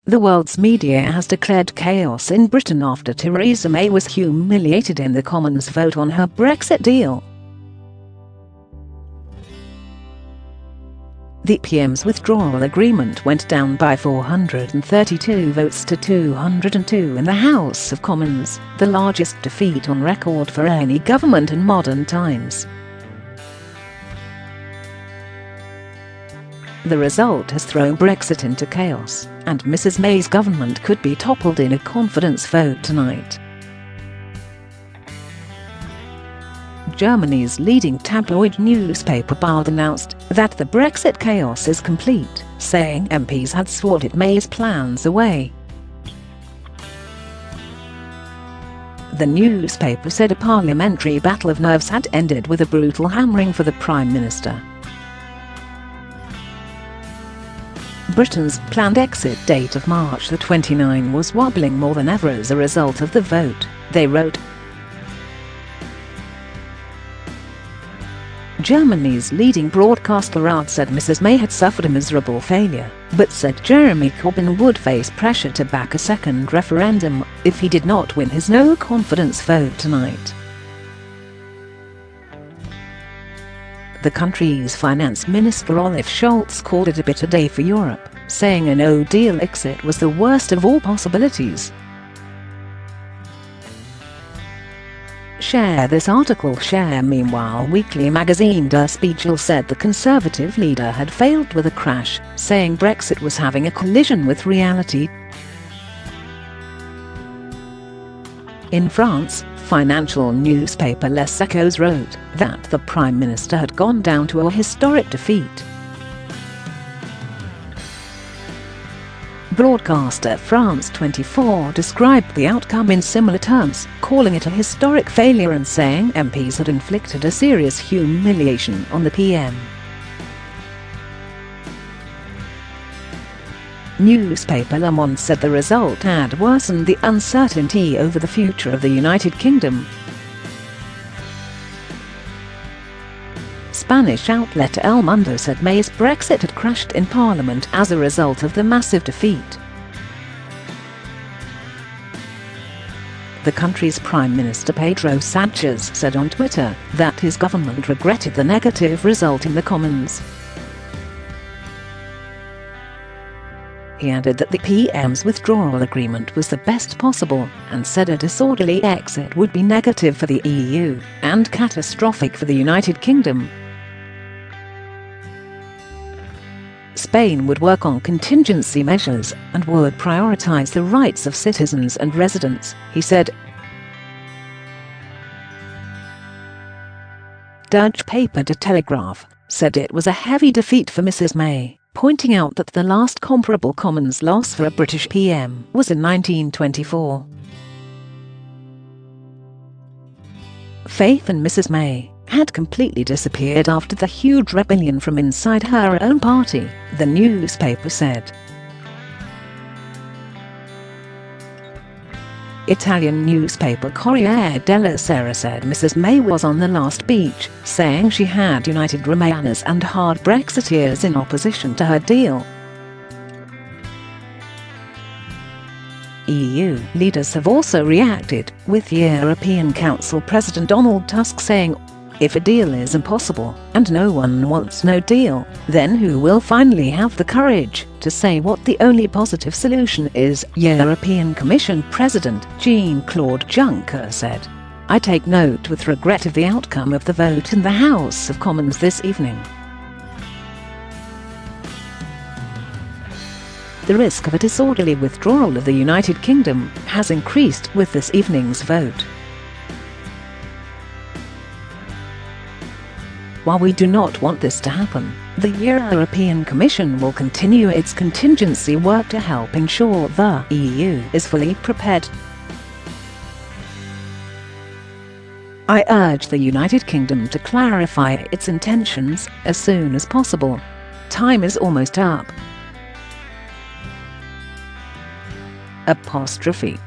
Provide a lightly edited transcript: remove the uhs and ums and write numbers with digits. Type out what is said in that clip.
The world's media has declared chaos in Britain after Theresa May was humiliated in the Commons vote on her Brexit deal. The PM's withdrawal agreement went down by 432 votes to 202 in the House of Commons, the largest defeat on record for any government in modern times. The result has thrown Brexit into chaos, and Mrs May's government could be toppled in a confidence vote tonight. Germany's leading tabloid newspaper Bild announced that the Brexit chaos is complete, saying MPs had swatted May's plans away. The newspaper said a parliamentary battle of nerves had ended with a brutal hammering for the Prime Minister. Britain's planned exit date of March the 29th was wobbling more than ever as a result of the vote, they wrote. Germany's leading broadcaster Bild said Mrs May had suffered a miserable failure, but said Jeremy Corbyn would face pressure to back a second referendum if he did not win his no-confidence vote tonight. The country's finance minister Olaf Scholz called it a bitter day for Europe, saying a no-deal exit was the worst of all possibilities. Share this article. Share. Meanwhile, weekly magazine Der Spiegel said the Conservative leader had failed with a crash, saying Brexit was having a collision with reality. In France, financial newspaper Les Echos wrote that the Prime Minister had gone down to a historic defeat. Broadcaster France 24 described the outcome in similar terms, calling it a historic failure and saying MPs had inflicted a serious humiliation on the PM. Newspaper Le Monde said the result had worsened the uncertainty over the future of the United Kingdom. Spanish outlet El Mundo said May's Brexit had crashed in Parliament as a result of the massive defeat. The country's Prime Minister Pedro Sanchez said on Twitter that his government regretted the negative result in the Commons. He added that the PM's withdrawal agreement was the best possible, and said a disorderly exit would be negative for the EU and catastrophic for the United Kingdom. Spain would work on contingency measures and would prioritise the rights of citizens and residents, he said. Dutch paper De Telegraaf said it was a heavy defeat for Mrs May, pointing out that the last comparable Commons loss for a British PM was in 1924. Faith in Mrs May had completely disappeared after the huge rebellion from inside her own party, the newspaper said. Italian newspaper Corriere della Sera said Mrs May was on the last beach, saying she had united Remainers and hard Brexiteers in opposition to her deal. EU leaders have also reacted, with European Council President Donald Tusk saying, "If a deal is impossible, and no one wants no deal, then who will finally have the courage to say what the only positive solution is?" European Commission President Jean-Claude Juncker said, "I take note with regret of the outcome of the vote in the House of Commons this evening. The risk of a disorderly withdrawal of the United Kingdom has increased with this evening's vote. While we do not want this to happen, the European Commission will continue its contingency work to help ensure the EU is fully prepared. I urge the United Kingdom to clarify its intentions as soon as possible. Time is almost up." Apostrophe.